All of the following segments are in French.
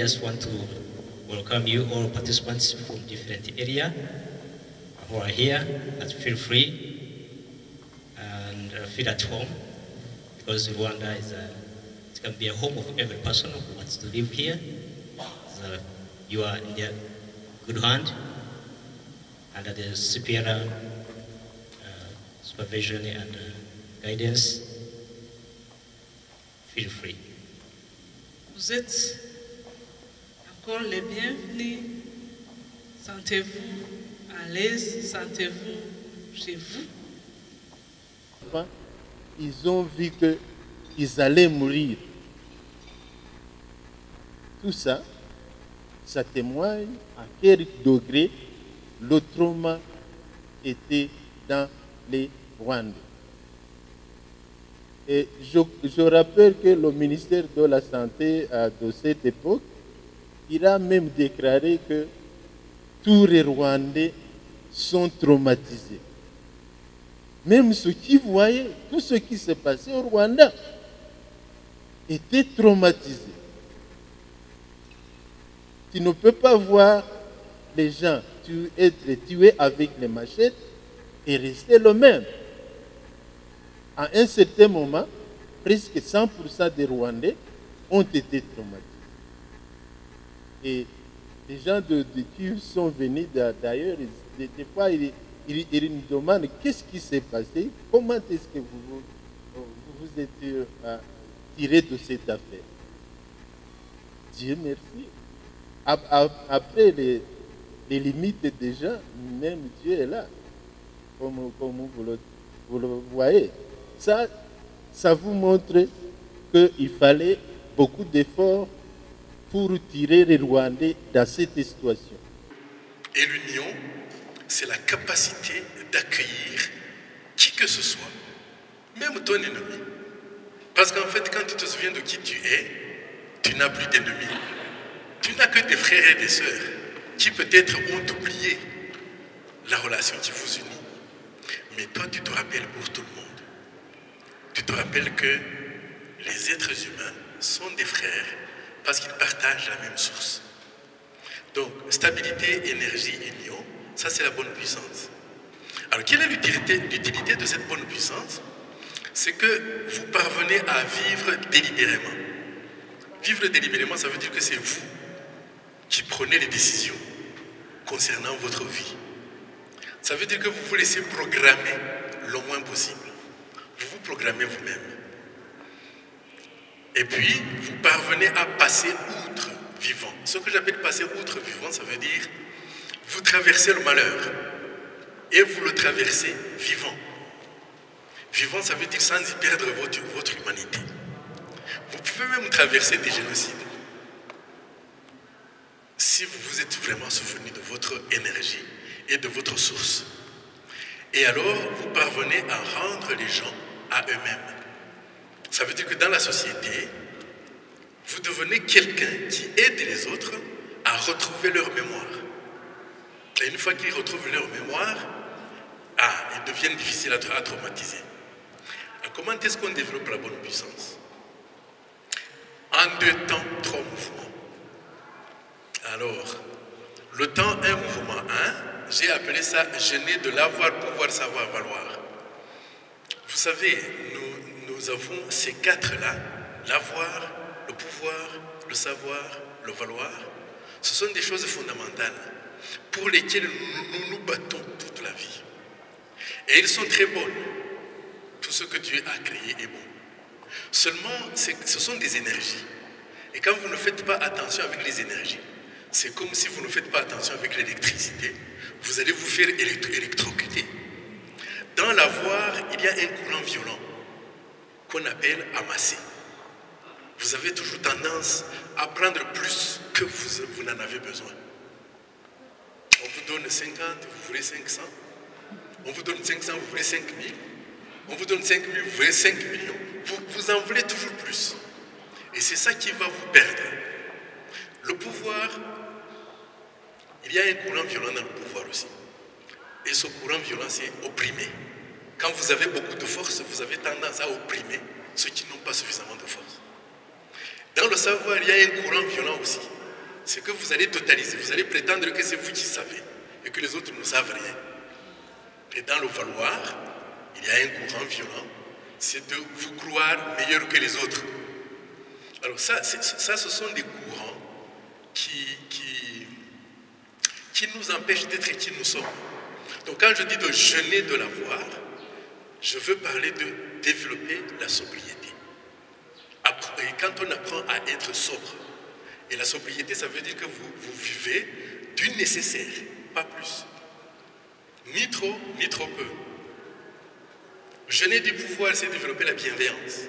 just want to welcome you all participants from different areas who are here, and feel free and feel at home, because Rwanda is it can be a home of every person who wants to live here. So you are in their good hand, under the superior supervision and guidance. Feel free. Vous êtes encore les bienvenus. Sentez-vous à l'aise, sentez-vous chez vous. Ils ont vu qu'ils allaient mourir. Tout ça, ça témoigne à quel degré le trauma était dans les Rwandais. Et je rappelle que le ministère de la Santé de cette époque, il a même déclaré que tous les Rwandais sont traumatisés. Même ceux qui voyaient tout ce qui s'est passé au Rwanda étaient traumatisés. Tu ne peux pas voir les gens être tués avec les machettes et rester le même. À un certain moment, presque 100% des Rwandais ont été traumatisés. Et les gens qui sont venus d'ailleurs, des fois, ils nous demandent qu'est-ce qui s'est passé, comment est-ce que vous êtes tiré de cette affaire. Dieu merci. Après les limites des gens, même Dieu est là, comme vous le voyez. Ça vous montre qu'il fallait beaucoup d'efforts pour tirer les Rwandais dans cette situation. Et l'union, c'est la capacité d'accueillir qui que ce soit, même ton ennemi. Parce qu'en fait, quand tu te souviens de qui tu es, tu n'as plus d'ennemis. Tu n'as que des frères et des sœurs qui peut-être ont oublié la relation qui vous unit. Mais toi, tu te rappelles pour tout le monde. Tu te rappelles que les êtres humains sont des frères parce qu'ils partagent la même source. Donc, stabilité, énergie, union, ça c'est la bonne puissance. Alors, quelle est l'utilité de cette bonne puissance? C'est que vous parvenez à vivre délibérément. Vivre délibérément, ça veut dire que c'est vous qui prenez les décisions concernant votre vie. Ça veut dire que vous vous laissez programmer le moins possible. Vous vous programmez vous-même. Et puis, vous parvenez à passer outre vivant. Ce que j'appelle passer outre vivant, ça veut dire vous traversez le malheur et vous le traversez vivant. Vivant, ça veut dire sans y perdre votre humanité. Vous pouvez même traverser des génocides. Si vous vous êtes vraiment souvenu de votre énergie et de votre source. Et alors, vous parvenez à rendre les gens à eux-mêmes. Ça veut dire que dans la société, vous devenez quelqu'un qui aide les autres à retrouver leur mémoire. Et une fois qu'ils retrouvent leur mémoire, ils deviennent difficiles à traumatiser. Alors, comment est-ce qu'on développe la bonne puissance? En 2 temps, 3 mouvements. Alors, le temps 1, mouvement 1, j'ai appelé ça « jeûner de l'avoir, pouvoir, savoir, valoir ». Vous savez, nous avons ces 4-là, l'avoir, le pouvoir, le savoir, le valoir. Ce sont des choses fondamentales pour lesquelles nous nous battons toute la vie. Et elles sont très bonnes. Tout ce que Dieu a créé est bon. Seulement, ce sont des énergies. Et quand vous ne faites pas attention avec les énergies, c'est comme si vous ne faites pas attention avec l'électricité, vous allez vous faire électrocuter. Dans l'avoir, il y a un courant violent qu'on appelle amasser. Vous avez toujours tendance à prendre plus que vous n'en avez besoin. On vous donne 50, vous voulez 500. On vous donne 500, vous voulez 5000. On vous donne 5000, vous voulez 5 millions. Vous en voulez toujours plus. Et c'est ça qui va vous perdre. Le pouvoir, il y a un courant violent dans le pouvoir aussi. Et ce courant violent, c'est opprimer. Quand vous avez beaucoup de force, vous avez tendance à opprimer ceux qui n'ont pas suffisamment de force. Dans le savoir, il y a un courant violent aussi. c'est que vous allez totaliser, vous allez prétendre que c'est vous qui savez et que les autres ne savent rien. Et dans le valoir, il y a un courant violent, c'est de vous croire meilleur que les autres. Alors ça, ce sont des courants qui nous empêchent d'être qui nous sommes. Donc quand je dis de jeûner de l'avoir, je veux parler de développer la sobriété. Et quand on apprend à être sobre, et la sobriété, ça veut dire que vous vivez du nécessaire, pas plus. Ni trop, ni trop peu. Jeûner du pouvoir, c'est développer la bienveillance.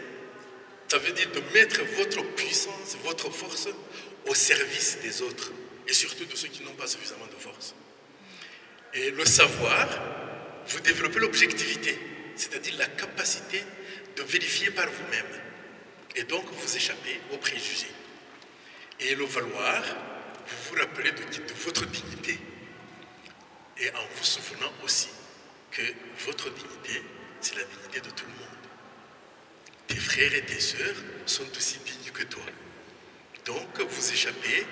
Ça veut dire de mettre votre puissance, votre force au service des autres, et surtout de ceux qui n'ont pas suffisamment de force. Et le savoir, vous développez l'objectivité, c'est-à-dire la capacité de vérifier par vous-même, et donc vous échappez aux préjugés. Et le valoir, vous vous rappelez de votre dignité, et en vous souvenant aussi que votre dignité, c'est la dignité de tout le monde. Tes frères et tes sœurs sont aussi dignes que toi. Donc vous échappez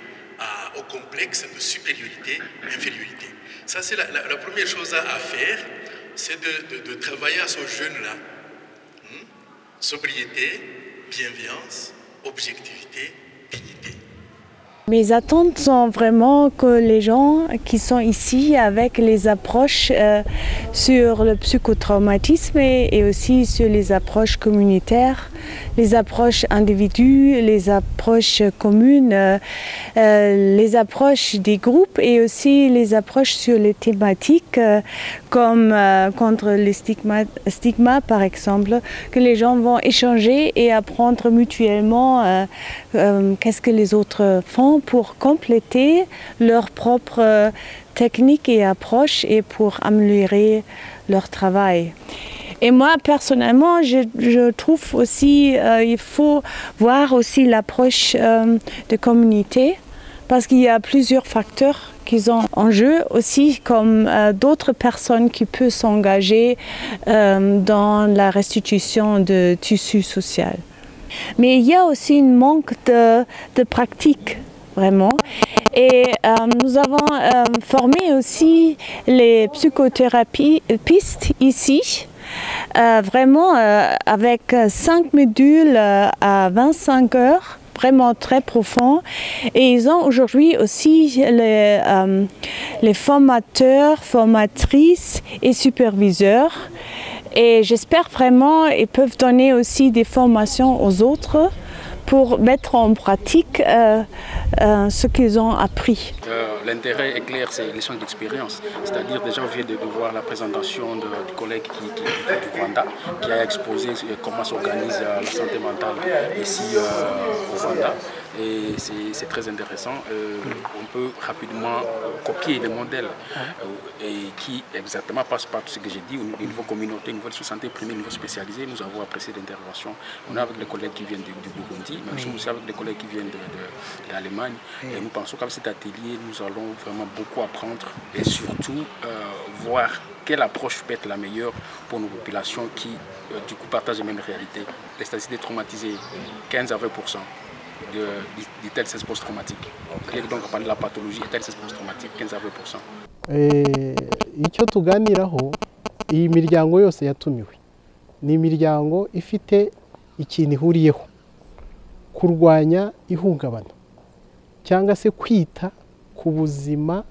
au complexe de supériorité, infériorité. Ça, c'est la première chose à faire, c'est de travailler à ce jeûne-là. Sobriété, bienveillance, objectivité, dignité. Mes attentes sont vraiment que les gens qui sont ici avec les approches sur le psychotraumatisme et aussi sur les approches communautaires, les approches individuelles, les approches communes, les approches des groupes et aussi les approches sur les thématiques comme contre les stigmas par exemple, que les gens vont échanger et apprendre mutuellement qu'est-ce que les autres font pour compléter leurs propres techniques et approches et pour améliorer leur travail. Et moi, personnellement, je trouve aussi il faut voir aussi l'approche de communauté parce qu'il y a plusieurs facteurs qui sont en jeu aussi, comme d'autres personnes qui peuvent s'engager dans la restitution de tissu social. Mais il y a aussi un manque de pratique, vraiment. Et nous avons formé aussi les psychothérapeutes ici, vraiment avec 5 modules à 25 heures, vraiment très profonds. Et ils ont aujourd'hui aussi les formateurs, formatrices et superviseurs. Et j'espère vraiment qu'ils peuvent donner aussi des formations aux autres pour mettre en pratique ce qu'ils ont appris. L'intérêt est clair, c'est l'échange d'expérience. C'est-à-dire, déjà, on vient de voir la présentation du collègue du Rwanda qui a exposé comment s'organise la santé mentale ici au Rwanda. Et c'est très intéressant. On peut rapidement copier les modèles et qui exactement passent par tout ce que j'ai dit au niveau communautaire, au niveau de santé primaire, au niveau spécialisé. Nous avons apprécié l'intervention. On est avec les collègues qui viennent du Burundi, mais nous sommes aussi avec les collègues qui viennent de l'Allemagne. Et nous pensons qu'avec cet atelier, nous allons vraiment beaucoup apprendre et surtout voir quelle approche peut être la meilleure pour nos populations qui, du coup, partagent les mêmes réalités. Les statistiques traumatisées, 15 à 20%. De tels stress post-traumatique. Donc on parle de la pathologie et tels stress post-traumatique, 15 à 20%. Icyo tuganiraho, iyi miryango yose yatumiwe ni imiryango ifite ikintu ihuriyeho, kurwanya ihungabana cyangwa se kwita ku buzima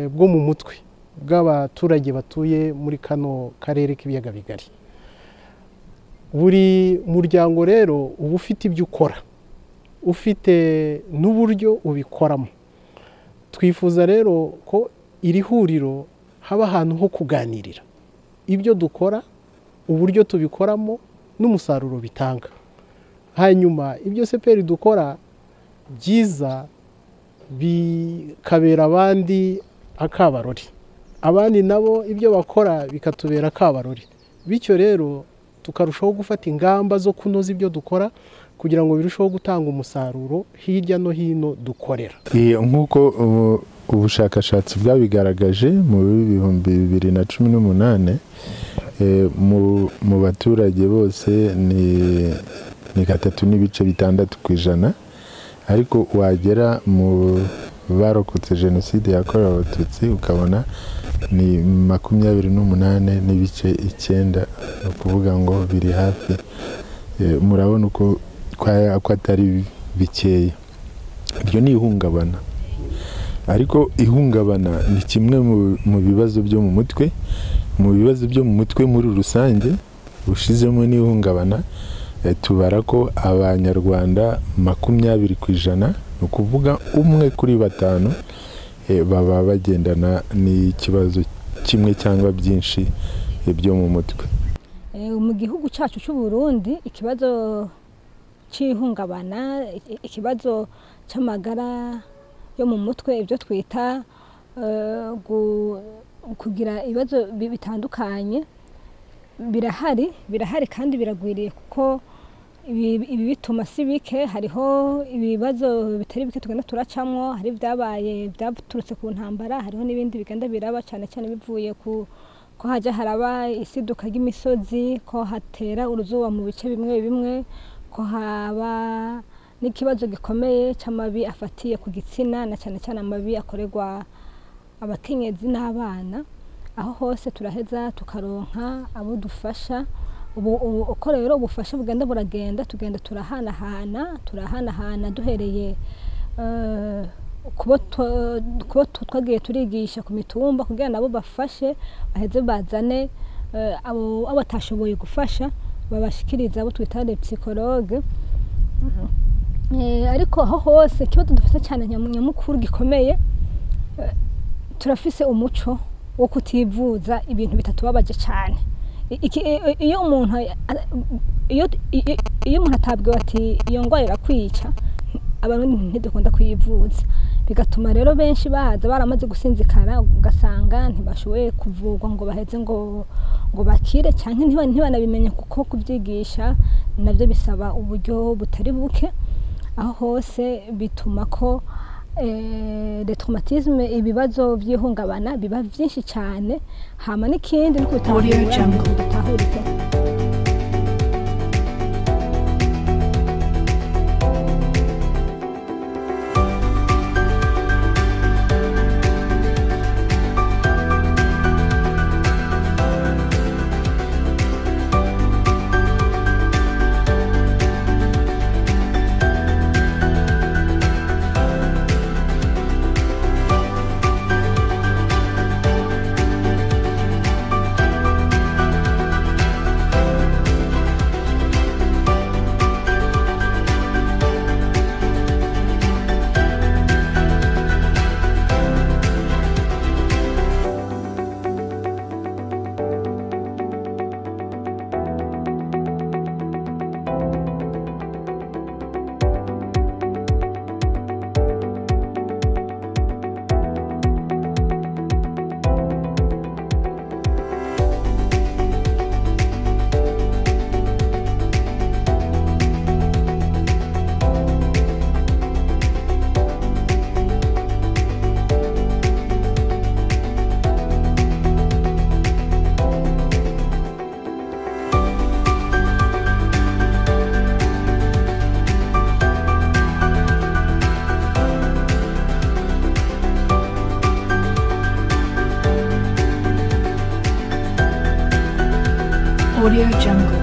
bwo mu mutwe bw'abaturage batuye muri kano karere k'ibiyaga bigari. Buri muryango rero uba ufite ibyo ukora, ufite n'uburyo ubikoramo. Twifuza rero ko iri huriro haba ahantu ho kuganirira ibyo dukora, uburyo tubikoramo n'umusaruro bitanga. Hanyuma ibyo CPR dukora byiza bikabera abandi akabarori, abandi nabo ibyo bakora bikatubera akabarori. Bityo rero tukarushaho gufata ingamba zo kunoza ibyo dukora kugira ngo birusheho gutanga umusaruro hirya no hino dukorera. Nk'uko ubushakashatsi bwabigaragaje mu 2018 mu baturage bose ni 3.6% ariko wagera mu barokotse jenoside yakorewe abatutsi ukabona ni 28 n'ibice 9, ni ukuvuga ngo biri hafi. Murabona uko atari bikeya. Iryo ni ihungabana, ariko ihungabana ni kimwe mu bibazo byo mu mutwe. Mu bibazo byo mu mutwe muri rusange ushizemo n'ihungabana, tubara ko abanyarwanda 20%, ni ukuvuga 1 kuri 5 baba bagendana n'ikibazo kimwe cyangwa byinshi byo mu mutwe. Mu gihugu cyacu cy'u Burundi ikibazo cy'ihungabana, ikibazo cy'amagara yo mu mutwe, ibyo twita kugira ibibazo bitandukanye birahari kandi biragwiriye, kuko ibi bituma si bike. Hariho ibibazo bitari bike tugenda turacamwo, hari byaturutse ku ntambara, hariho n'ibindi bigenda biraba cyane cyane bivuye ko hajya haraba isiduka ry'imisozi, ko hatera uruzuba mu bice bimwe bimwe, ko haba n'ikibazo gikomeye cy'amabi afatiye ku gitsina, na cyane cyane amabi akorerwa abakenyezi n'abana. Aho hose turaheza tukaronka abo dufasha. Uko rero ubufasha bugenda buragenda, tugenda turahanahana duhereye kubo twagiye turigisha ku mitumba kugira nabo bafashe, baheze bazane abo batashoboye gufasha, babashikiriza abo twita les psychologues. Ariko aho hose ikibazo dufite cyane nyamukuru gikomeye, turafise umuco wo kutivuza ibintu bitatubabaje cyane. Iyo umuntu atabwiwe ati iyo ndwara irakwica, abantu ntidukunda kuyivuza, bigatuma rero benshi baza baramaze gusinzikara, ugasanga ntibashoboye kuvurwa ngo baheze ngo bakire, cyangwa ntibanabimenye, kuko kubyigisha nabyo bisaba uburyo butari buke. Aho hose bituma ko les traumatismes, ibibazo by'ihungabana biba byinshi cyane. Hama n'ikindi ni kutahurika. Audio Jungle.